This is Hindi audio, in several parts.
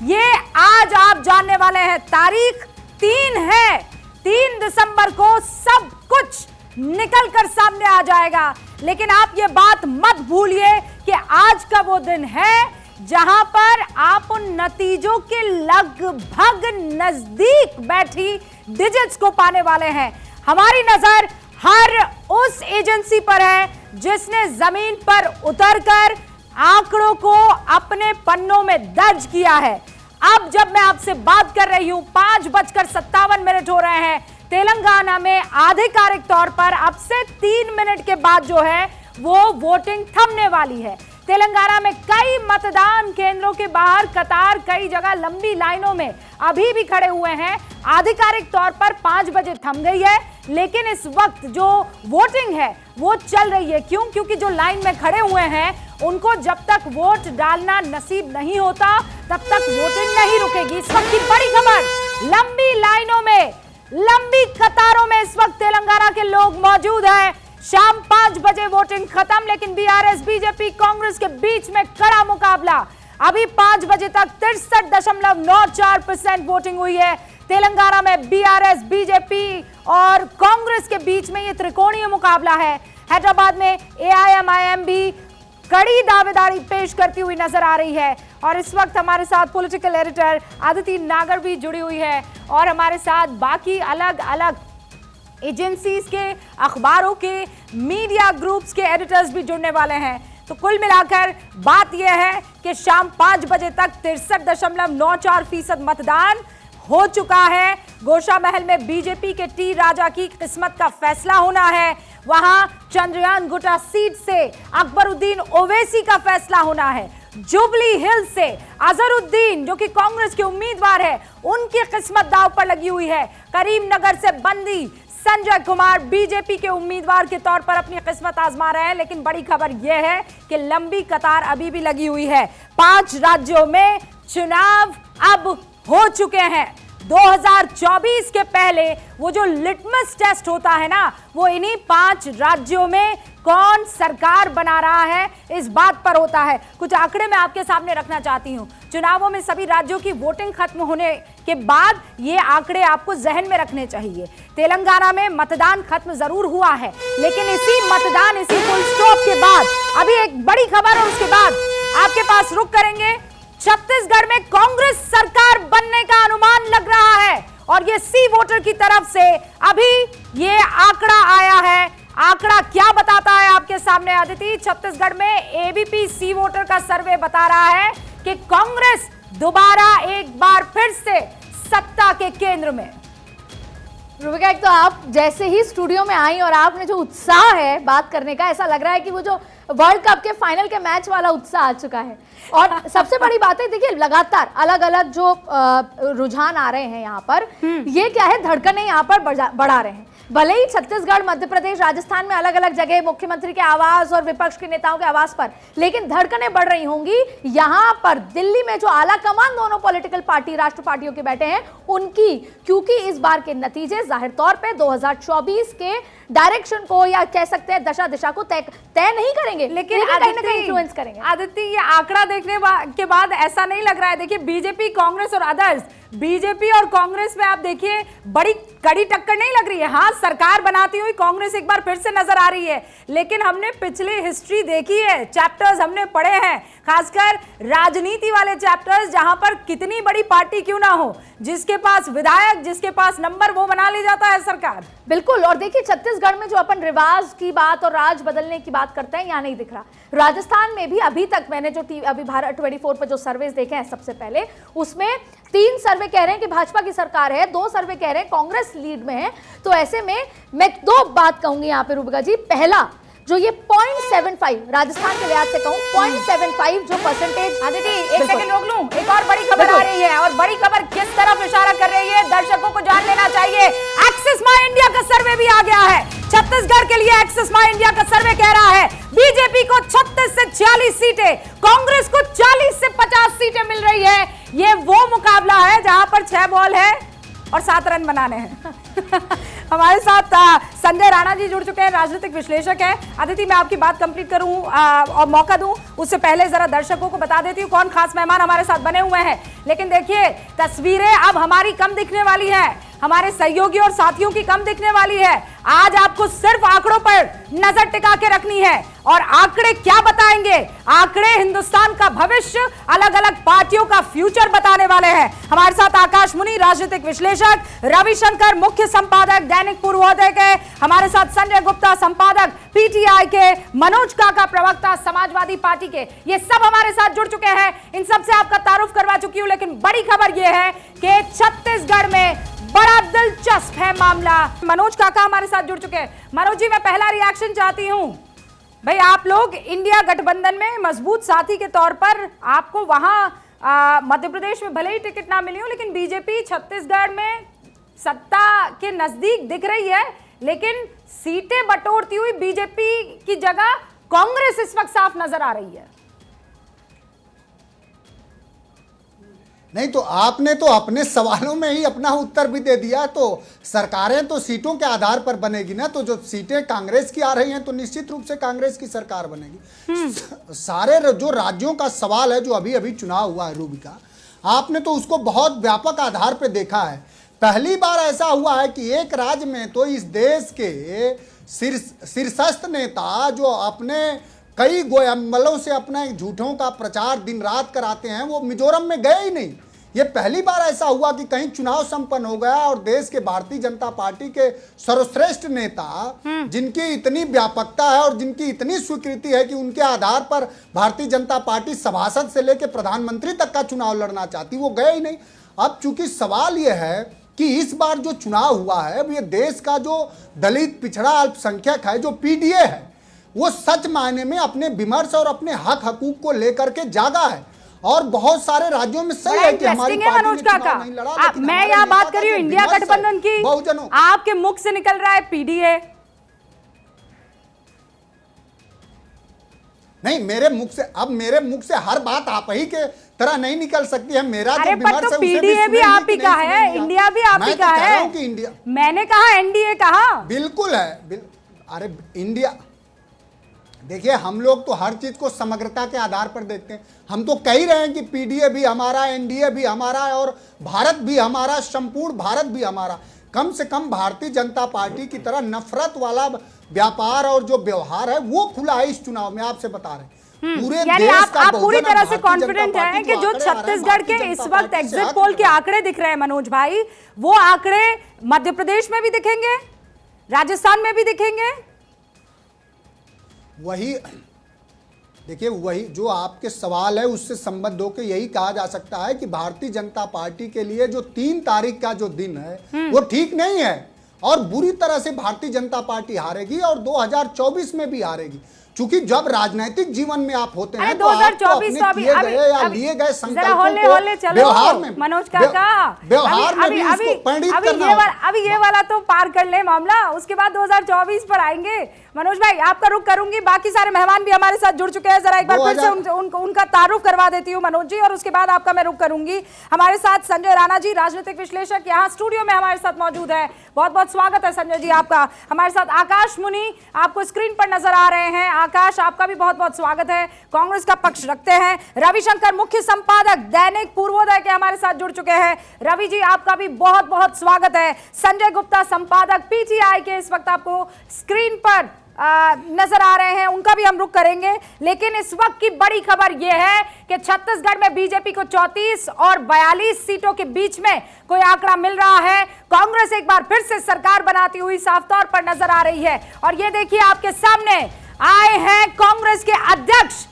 ये आज आप जानने वाले हैं। तारीख 3 है, 3 दिसंबर को सब कुछ निकल कर सामने आ जाएगा। लेकिन आप ये बात मत भूलिए कि आज का वो दिन है जहां पर आप उन नतीजों के लगभग नजदीक बैठी डिजिट्स को पाने वाले हैं। हमारी नजर हर उस एजेंसी पर है जिसने जमीन पर उतरकर आंकड़ों को अपने पन्नों में दर्ज किया है। अब जब मैं आपसे बात कर रही हूं 5:57 हो रहे हैं, तेलंगाना में आधिकारिक तौर पर अब से 3 मिनट के बाद जो है वो वोटिंग थमने वाली है। तेलंगाना में कई मतदान केंद्रों के बाहर कतार कई जगह लंबी लाइनों में अभी भी खड़े हुए हैं। आधिकारिक तौर पर 5 बजे थम गई है, लेकिन इस वक्त जो वोटिंग है वो चल रही है। क्यों? क्योंकि जो लाइन में खड़े हुए हैं उनको जब तक वोट डालना नसीब नहीं होता तब तक वोटिंग नहीं रुकेगी। इस वक्त की बड़ी खबर, लंबी लाइनों में, लंबी कतारों में इस वक्त तेलंगाना के लोग मौजूद हैं। शाम 5 बजे वोटिंग खत्म, लेकिन बीआरएस बीजेपी कांग्रेस के बीच में कड़ा मुकाबला। अभी 5 बजे तक 63.94% वोटिंग हुई है। तेलंगाना में बीआरएस बीजेपी और कांग्रेस के बीच में यह त्रिकोणीय मुकाबला है। हैदराबाद में एआईएमआईएम भी कड़ी दावेदारी पेश करती हुई नजर आ रही है। और इस वक्त हमारे साथ पॉलिटिकल एडिटर अदिति नागर भी जुड़ी हुई है और हमारे साथ बाकी अलग अलग एजेंसीज के, अखबारों के, मीडिया ग्रुप्स के एडिटर्स भी जुड़ने वाले हैं। तो कुल मिलाकर बात यह है कि शाम 5 बजे तक 63.94% मतदान हो चुका है। गोशा महल में बीजेपी के टी राजा की किस्मत का फैसला होना है। वहां चंद्रयान गुटा सीट से अकबरुद्दीन ओवैसी का फैसला होना है। जुबली हिल से अजहरुद्दीन जो कि कांग्रेस के उम्मीदवार है, उनकी किस्मत दांव पर लगी हुई है। करीमनगर से बंदी संजय कुमार बीजेपी के उम्मीदवार के तौर पर अपनी किस्मत आजमा रहे हैं। लेकिन बड़ी खबर यह है कि लंबी कतार अभी भी लगी हुई है। 5 राज्यों में चुनाव अब हो चुके हैं। 2024 के पहले वो जो लिटमस टेस्ट होता है ना, वो इन्हीं 5 राज्यों में कौन सरकार बना रहा है इस बात पर होता है। कुछ आंकड़े मैं आपके सामने रखना चाहती हूं। चुनावों में सभी राज्यों की वोटिंग खत्म होने के बाद ये आंकड़े आपको जहन में रखने चाहिए। तेलंगाना में मतदान खत्म जरूर हुआ है, लेकिन इसी मतदान, इसी फुल स्टॉप के बाद अभी एक बड़ी खबर और उसके बाद आपके पास रुक करेंगे। छत्तीसगढ़ में कांग्रेस सरकार बनने का अनुमान लग रहा है और ये सी वोटर की तरफ से अभी ये आंकड़ा आया है। आंकड़ा क्या बताता है आपके सामने अदिति? छत्तीसगढ़ में एबीपी सी वोटर का सर्वे बता रहा है कि कांग्रेस दोबारा एक बार फिर से सत्ता के केंद्र में। रूबिका, एक तो आप जैसे ही स्टूडियो में आई और आपने जो उत्साह है बात करने का, ऐसा लग रहा है कि वो जो वर्ल्ड कप के फाइनल के मैच वाला उत्साह आ चुका है। और सबसे बड़ी बात है, देखिए लगातार अलग अलग जो रुझान आ रहे हैं यहाँ पर, ये क्या है, धड़कनें यहाँ पर बढ़ा रहे हैं। भले ही छत्तीसगढ़, मध्य प्रदेश, राजस्थान में अलग अलग जगह मुख्यमंत्री के आवास और विपक्ष के नेताओं के आवास पर, लेकिन धड़कनें बढ़ रही होंगी यहाँ पर दिल्ली में जो आला कमान दोनों पॉलिटिकल पार्टी, राष्ट्र पार्टियों के बैठे हैं उनकी। क्योंकि इस बार के नतीजे जाहिर तौर पे 2024 के डायरेक्शन को, या कह सकते हैं दशा दिशा को तय नहीं करेंगे, लेकिन कहीं ना कहीं इन्फ्लुएंस करेंगे। आदित्य, ये आंकड़ा देखने के बाद ऐसा नहीं लग रहा है। देखिए बीजेपी, कांग्रेस और अदर्स, बीजेपी और कांग्रेस में आप देखिए बड़ी कड़ी टक्कर नहीं लग रही है। हाँ, सरकार बनाती हुई कांग्रेस एक बार फिर से नजर आ रही है, लेकिन हमने पिछली हिस्ट्री देखी है, चैप्टर्स हमने पढ़े हैं, खासकर राजनीति वाले चैप्टर्स, जहां पर कितनी बड़ी पार्टी क्यों ना हो, जिसके पास विधायक, जिसके पास नंबर, वो बना ले जाता है सरकार। बिल्कुल। और देखिए छत्तीसगढ़ में जो अपन रिवाज की बात और राज बदलने की बात करते हैं, यहाँ नहीं दिख रहा। राजस्थान में भी अभी तक मैंने जो अभी भारत 24 पर जो सर्वेस देखे हैं सबसे पहले, उसमें 3 सर्वे कह रहे हैं कि भाजपा की सरकार है, 2 सर्वे कह रहे हैं कांग्रेस लीड में है। तो ऐसे में मैं 2 बात कहूंगी यहाँ पे रूबिका जी। पहला, जो ये 0.75 राजस्थान के लिहाज से कहूं 0.75 जो परसेंटेज। आदिति, एक सेकंड रोक लूं, एक और बड़ी खबर आ रही है, और बड़ी खबर किस तरफ इशारा कर रही है दर्शकों को जान लेना चाहिए। एक्सिस माई इंडिया का सर्वे भी आ गया है छत्तीसगढ़ के लिए। एक्सिस माई इंडिया का सर्वे कह रहा है बीजेपी को 36 से 46 सीटें, कांग्रेस को 40 से 50 सीटें मिल रही है। ये वो मुकाबला है जहां पर 6 बॉल है और 7 रन बनाने हैं। हमारे साथ संजय राणा जी जुड़ चुके हैं, राजनीतिक विश्लेषक हैं। अदिति, मैं आपकी बात कंप्लीट करूं और मौका दूं उससे पहले जरा दर्शकों को बता देती हूं कौन खास मेहमान हमारे साथ बने हुए हैं। लेकिन देखिए, तस्वीरें अब हमारी कम दिखने वाली है, हमारे सहयोगी और साथियों की कम दिखने वाली है। आज आपको सिर्फ आंकड़ों पर नजर टिका के रखनी है और आंकड़े क्या बताएंगे? आंकड़े हिंदुस्तान का भविष्य, अलग अलग पार्टियों का फ्यूचर बताने वाले हैं। हमारे साथ आकाश मुनि, राजनीतिक विश्लेषक, रविशंकर, मुख्य संपादक दैनिक पूर्वोदय के, हमारे साथ संजय गुप्ता, संपादक पीटीआई के, मनोज काका, प्रवक्ता समाजवादी पार्टी के, ये सब हमारे साथ जुड़ चुके हैं। इन सब से आपका तारुफ करवा चुकी हूं, लेकिन बड़ी खबर यह है कि छत्तीसगढ़ में बड़ा दिलचस्प है मामला। मनोज काका हमारे साथ जुड़ चुके हैं। मनोज जी, मैं पहला रिएक्शन चाहती हूं। भाई, आप लोग इंडिया गठबंधन में मजबूत साथी के तौर पर, आपको वहां मध्य प्रदेश में भले ही टिकट ना मिली हो, लेकिन बीजेपी छत्तीसगढ़ में सत्ता के नजदीक दिख रही है, लेकिन सीटें बटोरती हुई बीजेपी की जगह कांग्रेस इस वक्त साफ नजर आ रही है। नहीं तो आपने तो अपने सवालों में ही अपना उत्तर भी दे दिया। तो सरकारें तो सीटों के आधार पर बनेगी ना, तो जो सीटें कांग्रेस की आ रही हैं तो निश्चित रूप से कांग्रेस की सरकार बनेगी। सारे जो राज्यों का सवाल है, जो अभी अभी चुनाव हुआ है रूबिका, आपने तो उसको बहुत व्यापक आधार पर देखा है। पहली बार ऐसा हुआ है कि एक राज्य में तो इस देश के शीर्षस्थ नेता जो अपने कई गोयम्बलों से अपने झूठों का प्रचार दिन रात कराते हैं, वो मिजोरम में गए ही नहीं। ये पहली बार ऐसा हुआ कि कहीं चुनाव संपन्न हो गया और देश के भारतीय जनता पार्टी के सर्वश्रेष्ठ नेता, जिनकी इतनी व्यापकता है और जिनकी इतनी स्वीकृति है कि उनके आधार पर भारतीय जनता पार्टी सभासद से लेकर प्रधानमंत्री तक का चुनाव लड़ना चाहती, वो गए ही नहीं। अब चूंकि सवाल ये है कि इस बार जो चुनाव हुआ है, ये देश का जो दलित पिछड़ा अल्पसंख्यक है, जो पीडीए है, वो सच मायने में अपने विमर्श और अपने हक हकूक को लेकर के जागा है। और बहुत सारे राज्यों में सही है कि हमारी पार्टी ने चुनाव नहीं लड़ा। मैं यहाँ बात कर रही हूँ इंडिया गठबंधन की, बहुजनों, आपके मुख से निकल रहा है पीडीए। नहीं, मेरे मुख से हर बात आप ही के तरह नहीं निकल सकती है। मेरा जो विमर्श है, पीडीए भी आप ही का है, इंडिया भी आप ही का है। इंडिया, मैंने कहा एनडीए कहा, बिल्कुल है। अरे इंडिया, देखिए, हम लोग तो हर चीज को समग्रता के आधार पर देखते हैं। हम तो कह ही रहे हैं कि पीडीए भी हमारा, एनडीए भी हमारा और भारत भी हमारा, संपूर्ण भारत भी हमारा। कम से कम भारतीय जनता पार्टी की तरह नफरत वाला व्यापार और जो व्यवहार है वो खुला है इस चुनाव में। आपसे बता रहे हैं पूरे यानी देश का आप पूरी तरह से भारतीय कॉन्फिडेंट जनता हैं पार्टी कि जो आंकड़े आ रहे हैं, छत्तीसगढ़ के भारतीय इस जनता वक्त पार्टी से एग्जिट आगे पोल के बढ़ रहे हैं। आंकड़े दिख रहे हैं मनोज भाई, वो आंकड़े मध्य प्रदेश में भी दिखेंगे, राजस्थान में भी दिखेंगे। वही देखिए, वही जो आपके सवाल है उससे संबद्ध होकर यही कहा जा सकता है कि भारतीय जनता पार्टी के लिए जो 3 तारीख का जो दिन है वो ठीक नहीं है और बुरी तरह से भारतीय जनता पार्टी हारेगी और 2024 में भी हारेगी। चूंकि जब राजनीतिक जीवन में आप होते हैं तो आपको अपने किए गए या लिए गए संकल्पों को व्यवहार में, मनोज काका, व्यवहार में भी उसको परिणित करना होगा। अभी ये वाला तो पार कर ले मामला, उसके बाद 2024 पर आएंगे। मनोज भाई, आपका रुख करूंगी, बाकी सारे मेहमान भी हमारे साथ जुड़ चुके हैं। जरा एक बार फिर से उनका तारुफ करवा देती हूँ मनोज जी, और उसके बाद आपका मैं रुख करूंगी। हमारे साथ संजय राणा जी, राजनीतिक विश्लेषक, यहाँ स्टूडियो में हमारे साथ मौजूद है। बहुत बहुत स्वागत है संजय जी आपका। हमारे साथ आकाश मुनि आपको स्क्रीन पर नजर आ रहे हैं। आकाश, आपका भी बहुत बहुत स्वागत है, कांग्रेस का पक्ष रखते हैं। रविशंकर, मुख्य संपादक दैनिक पूर्वोदय के, हमारे साथ जुड़ चुके हैं। रवि जी, आपका भी बहुत बहुत स्वागत है। संजय गुप्ता, संपादक पीटीआई के, इस वक्त आपको स्क्रीन पर नजर आ रहे हैं, उनका भी हम रुख करेंगे। लेकिन इस वक्त की बड़ी खबर यह है कि छत्तीसगढ़ में बीजेपी को 34 और 42 सीटों के बीच में कोई आंकड़ा मिल रहा है। कांग्रेस एक बार फिर से सरकार बनाती हुई साफ तौर पर नजर आ रही है। और ये देखिए, आपके सामने आए हैं कांग्रेस के अध्यक्ष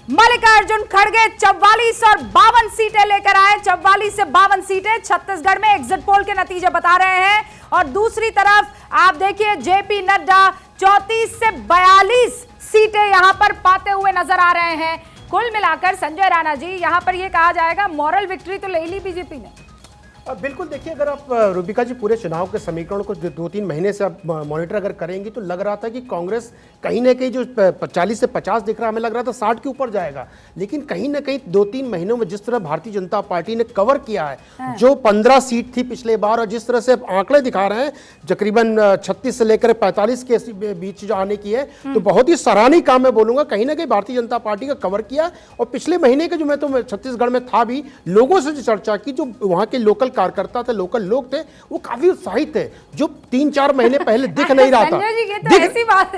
मल्लिकार्जुन खड़गे। 44 और 52 सीटें लेकर आए। 44 से 52 सीटें छत्तीसगढ़ में एग्जिट पोल के नतीजे बता रहे हैं। और दूसरी तरफ आप देखिए, जेपी नड्डा 34 से 42 सीटें यहां पर पाते हुए नजर आ रहे हैं। कुल मिलाकर संजय राणा जी, यहां पर यह कहा जाएगा मॉरल विक्ट्री तो ले ली बीजेपी ने। बिल्कुल देखिए, अगर आप रूबिका जी पूरे चुनाव के समीकरण को 2-3 महीने से आप मॉनिटर अगर करेंगी तो लग रहा था कि कांग्रेस कहीं ना कहीं जो 40 से 50 दिख रहा, हमें लग रहा था 60 के ऊपर जाएगा। लेकिन कहीं ना कहीं 2-3 महीनों में जिस तरह भारतीय जनता पार्टी ने कवर किया है, जो 15 सीट थी पिछले बार और जिस तरह से आंकड़े दिखा रहे हैं तकरीबन 36 से लेकर 45 के बीच जो आने की है, तो बहुत ही सराहनीय काम मैं बोलूंगा। कहीं ना कहीं भारतीय जनता पार्टी का कवर किया। और पिछले महीने के जो मैं तो छत्तीसगढ़ में था भी, लोगों से जो चर्चा की, जो वहां के लोकल कार्यकर्ता थे, लोकल लोग थे, वो काफी उत्साहित थे, जो 3-4 महीने पहले दिख नहीं रहा था। संजय जी ये तो ऐसी बात,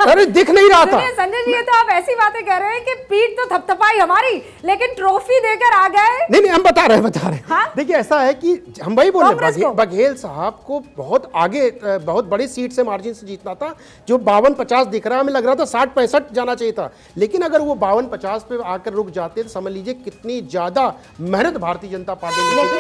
अरे दिख नहीं रहा था। संजय जी ये तो आप ऐसी बातें कह रहे हैं कि पीठ तो थपथपाई हमारी, लेकिन ट्रॉफी देकर आ गए। नहीं हम बता रहे हैं। हाँ? देखिए ऐसा है कि हम वही बोल रहे हैं, को। बघेल साहब को बहुत आगे, बहुत बड़ी सीट से मार्जिन से जीतना था। जो 52-50 दिख रहा है, हमें लग रहा था 60-65 जाना चाहिए था। लेकिन अगर वो 52-50 पे आकर रुक जाते तो समझ लीजिए कितनी ज्यादा मेहनत भारतीय जनता पार्टी ने की।